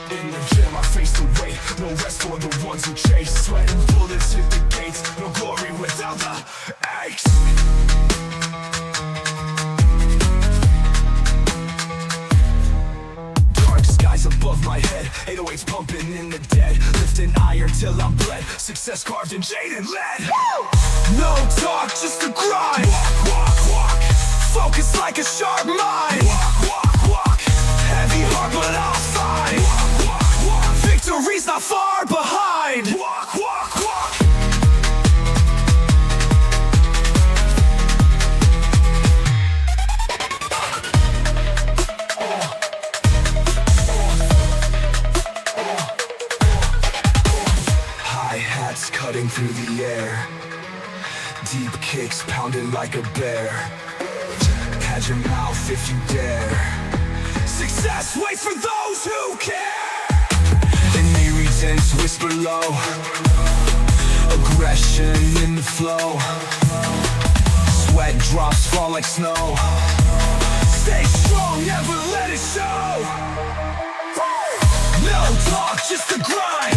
In the gym I face the weight, no rest for the ones who chase. Sweating bullets hit the gates, no glory without the aches. Dark skies above my head, 808's pumping in the dead. Lifting iron till I'm bled, success carved in jade and lead. No talk, just a grind. Walk, walk, walk, focus like a sharp mind. Walk, walk, walk, heavy heart but I'll find. Walk, walk, walk, victory's not far behind. Walk, walk, walk. Hi-hats cutting through the air, deep kicks pounding like a bear. Had your mouth if you dare. Success waits for those who care. In eerie tense whisper low, aggression in the flow. Sweat drops fall like snow. Stay strong, never let it show. No talk, just a grind.